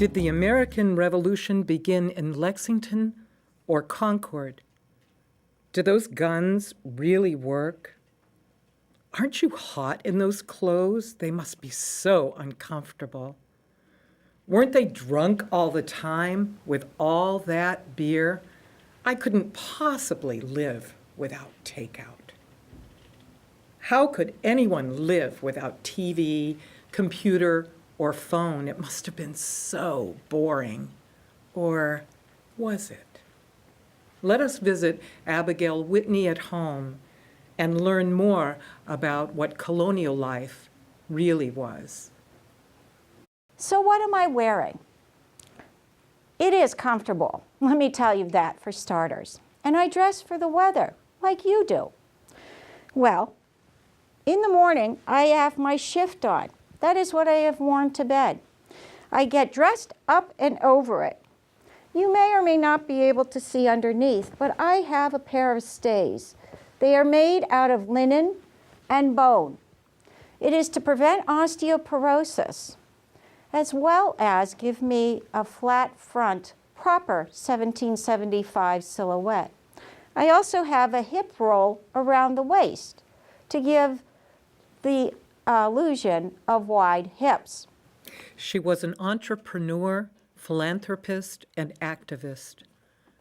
Did the American Revolution begin in Lexington or Concord? Do those guns really work? Aren't you hot in those clothes? They must be so uncomfortable. Weren't they drunk all the time with all that beer? I couldn't possibly live without takeout. How could anyone live without TV, computer, or phone? It must have been so boring. Or was it? Let us visit Abigail Whitney at home and learn more about what colonial life really was. So what am I wearing? It is comfortable, let me tell you that for starters. And I dress for the weather, like you do. Well, in the morning, I have my shift on. That is what I have worn to bed. I get dressed up and over it. You may or may not be able to see underneath, but I have a pair of stays. They are made out of linen and bone. It is to prevent osteoporosis, as well as give me a flat front, proper 1775 silhouette. I also have a hip roll around the waist to give the illusion of wide hips. She was an entrepreneur, philanthropist, and activist.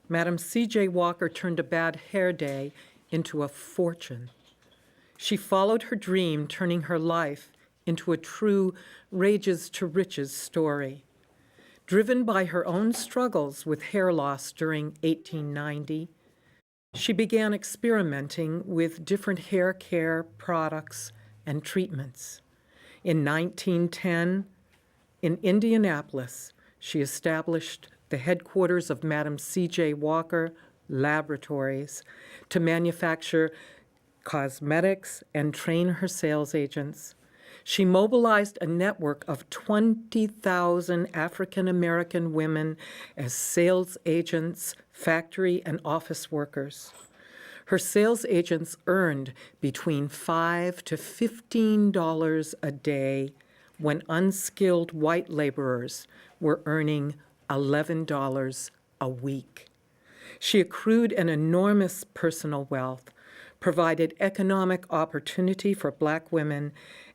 Madam C.J. Walker turned a bad hair day into a fortune. She followed her dream, turning her life into a true rages to riches story. Driven by her own struggles with hair loss during 1890, she began experimenting with different hair care products and treatments. In 1910, in Indianapolis, she established the headquarters of Madam C.J. Walker Laboratories to manufacture cosmetics and train her sales agents. She mobilized a network of 20,000 African-American women as sales agents, factory and office workers. Her sales agents earned between $5 to $15 a day when unskilled white laborers were earning $11 a week. She accrued an enormous personal wealth, provided economic opportunity for Black women,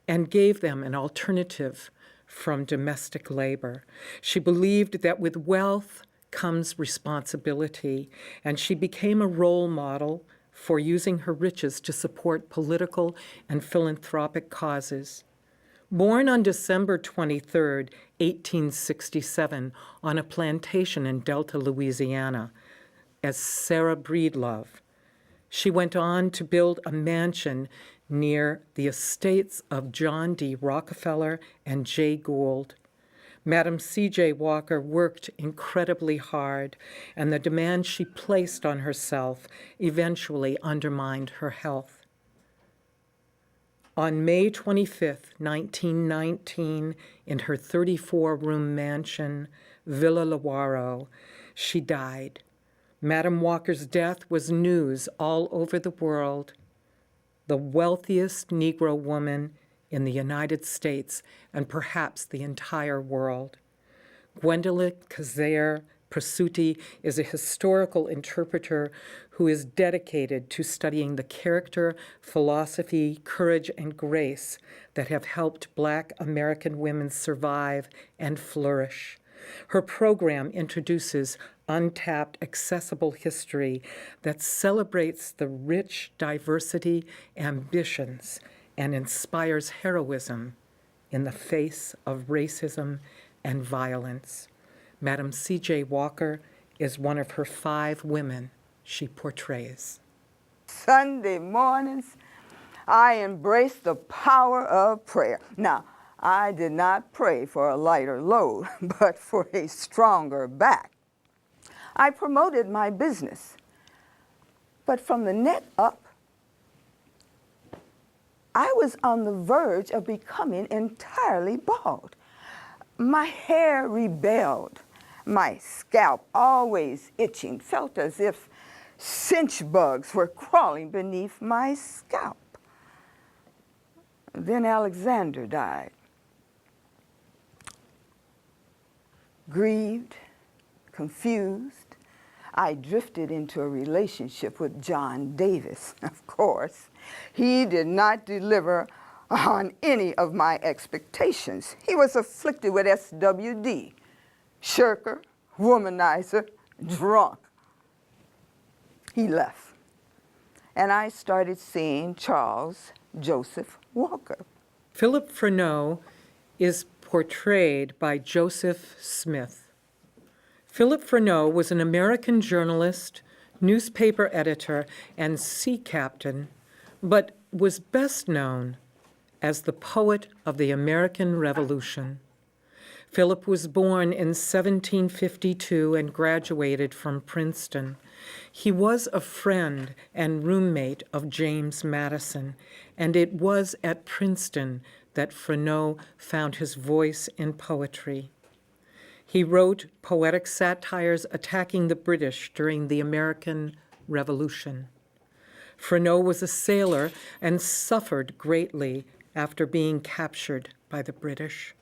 and gave them an alternative from domestic labor. She believed that with wealth comes responsibility, and she became a role model for using her riches to support political and philanthropic causes. Born on December 23, 1867, on a plantation in Delta, Louisiana, as Sarah Breedlove, she went on to build a mansion near the estates of John D. Rockefeller and Jay Gould. Madam C.J. Walker worked incredibly hard, and the demands she placed on herself eventually undermined her health. On May 25, 1919, in her 34-room mansion, Villa Lawaro, she died. Madam Walker's death was news all over the world. The wealthiest Negro woman in the United States and perhaps the entire world. Gwendolyn Quezaire-Presutti is a historical interpreter who is dedicated to studying the character, philosophy, courage, and grace that have helped Black American women survive and flourish. Her program introduces untapped, accessible history that celebrates the rich diversity, ambitions, and inspires heroism in the face of racism and violence. Madam C.J. Walker is one of her 5 women she portrays. Sunday mornings, I embrace the power of prayer. Now, I did not pray for a lighter load, but for a stronger back. I promoted my business, but from the neck up, I was on the verge of becoming entirely bald. My hair rebelled. My scalp, always itching, felt as if cinch bugs were crawling beneath my scalp. Then Alexander died. Grieved, confused, I drifted into a relationship with John Davis, of course. He did not deliver on any of my expectations. He was afflicted with SWD, shirker, womanizer, drunk. He left, and I started seeing Charles Joseph Walker. Philip Freneau is portrayed by Joseph Smith. Philip Freneau was an American journalist, newspaper editor, and sea captain, but was best known as the poet of the American Revolution. Philip was born in 1752 and graduated from Princeton. He was a friend and roommate of James Madison, and it was at Princeton that Freneau found his voice in poetry. He wrote poetic satires attacking the British during the American Revolution. Freneau was a sailor and suffered greatly after being captured by the British.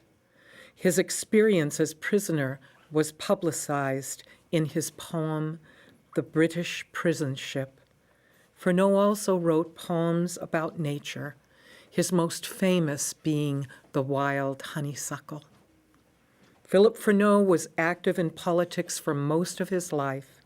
His experience as prisoner was publicized in his poem, The British Prison Ship. Freneau also wrote poems about nature, his most famous being The Wild Honeysuckle. Philip Freneau was active in politics for most of his life.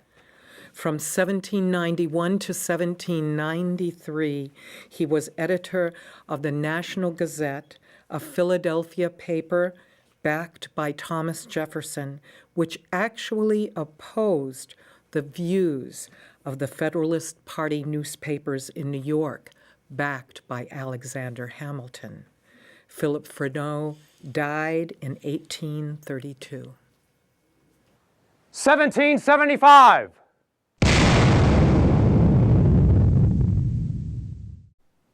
From 1791 to 1793, he was editor of the National Gazette, a Philadelphia paper backed by Thomas Jefferson, which actually opposed the views of the Federalist Party newspapers in New York, backed by Alexander Hamilton. Philip Freneau died in 1832. 1775.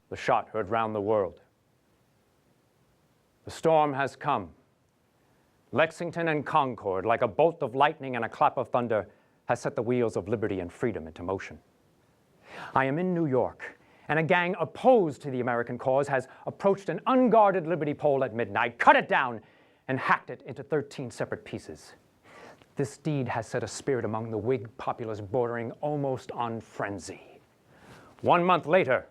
The shot heard round the world. The storm has come. Lexington and Concord, like a bolt of lightning and a clap of thunder, has set the wheels of liberty and freedom into motion. I am in New York, and a gang opposed to the American cause has approached an unguarded Liberty pole at midnight, cut it down, and hacked it into 13 separate pieces. This deed has set a spirit among the Whig populace bordering almost on frenzy. 1 month later,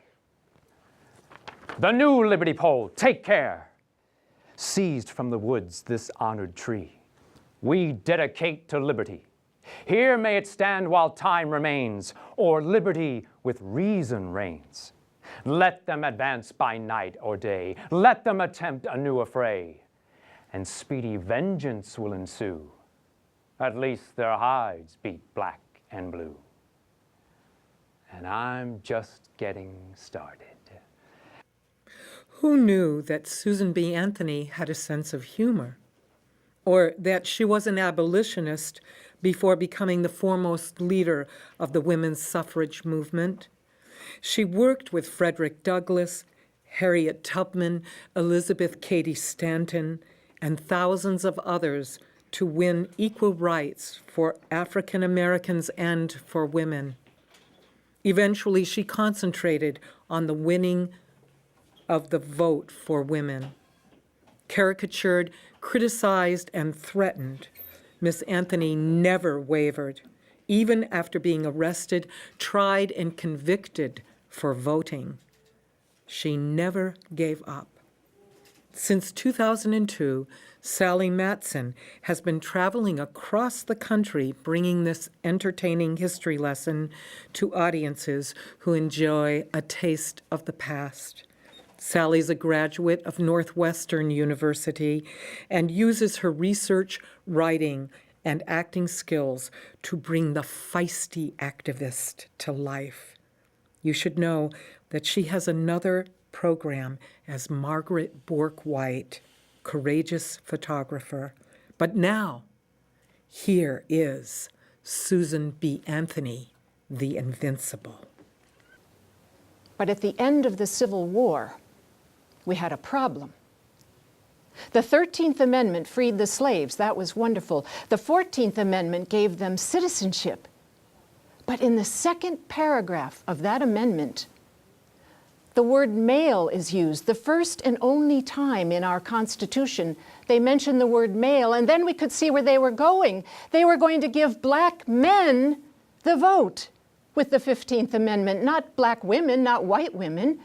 the new Liberty pole, take care, seized from the woods this honored tree. We dedicate to liberty. Here may it stand while time remains, or liberty with reason reigns. Let them advance by night or day. Let them attempt a new affray, and speedy vengeance will ensue. At least their hides beat black and blue. And I'm just getting started. Who knew that Susan B. Anthony had a sense of humor? Or that she was an abolitionist before becoming the foremost leader of the women's suffrage movement? She worked with Frederick Douglass, Harriet Tubman, Elizabeth Cady Stanton, and thousands of others to win equal rights for African Americans and for women. Eventually, she concentrated on the winning of the vote for women. Caricatured, criticized, and threatened, Miss Anthony never wavered, even after being arrested, tried, and convicted for voting. She never gave up. Since 2002, Sally Matson has been traveling across the country bringing this entertaining history lesson to audiences who enjoy a taste of the past. Sally's a graduate of Northwestern University and uses her research, writing, and acting skills to bring the feisty activist to life. You should know that she has another program as Margaret Bourke-White, courageous photographer. But now, here is Susan B. Anthony, the Invincible. But at the end of the Civil War, we had a problem. The 13th Amendment freed the slaves. That was wonderful. The 14th Amendment gave them citizenship. But in the second paragraph of that amendment, The word male is used. The first and only time in our Constitution they mentioned the word male, and then we could see where they were going. They were going to give black men the vote with the 15th Amendment, not black women, not white women.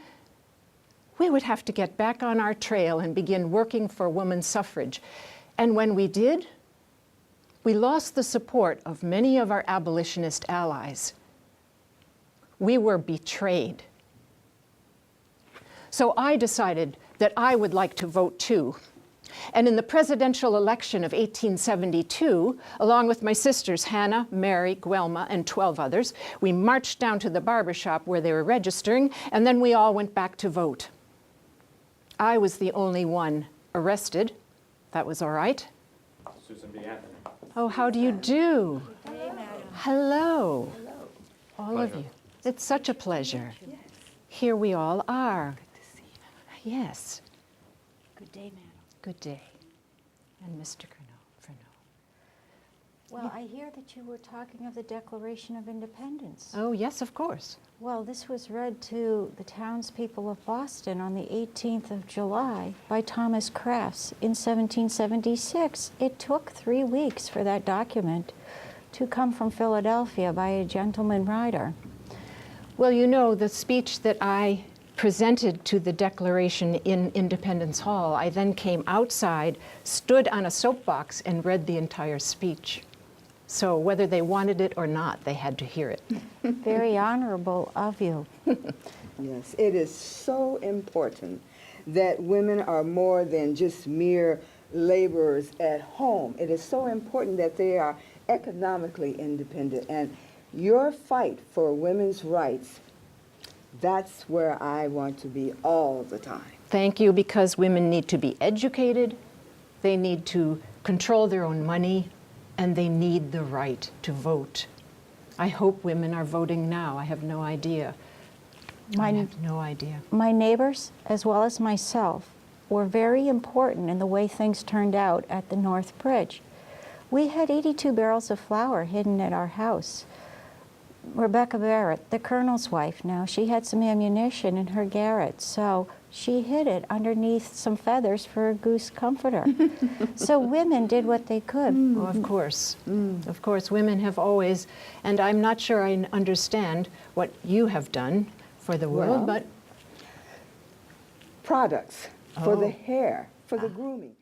We would have to get back on our trail and begin working for women's suffrage. And when we did, we lost the support of many of our abolitionist allies. We were betrayed. So I decided that I would like to vote too. And in the presidential election of 1872, along with my sisters Hannah, Mary, Guelma, and 12 others, we marched down to the barber shop where they were registering, and then we all went back to vote. I was the only one arrested. That was all right. Susan B. Anthony. Oh, how do you do? Hello. All of you. It's such a pleasure. Here we all are. Yes. Good day, madam. Good day. And Mr. Freneau. Well, I hear that you were talking of the Declaration of Independence. Oh, yes, of course. Well, this was read to the townspeople of Boston on the 18th of July by Thomas Crafts in 1776. It took 3 weeks for that document to come from Philadelphia by a gentleman writer. Well, you know, the speech that I presented to the Declaration in Independence Hall, I then came outside, stood on a soapbox, and read the entire speech. So whether they wanted it or not, they had to hear it. Very honorable of you. Yes, it is so important that women are more than just mere laborers at home. It is so important that they are economically independent. And your fight for women's rights, that's where I want to be all the time. Thank you, because women need to be educated, they need to control their own money, and they need the right to vote. I hope women are voting now. I have no idea. I have no idea. My neighbors, as well as myself, were very important in the way things turned out at the North Bridge. We had 82 barrels of flour hidden at our house. Rebecca Barrett, the colonel's wife now, she had some ammunition in her garret, so she hid it underneath some feathers for a goose comforter. So women did what they could. Oh, of course. Of course, women have always, and I'm not sure I understand what you have done for the world, Well, but products for the hair, for the grooming.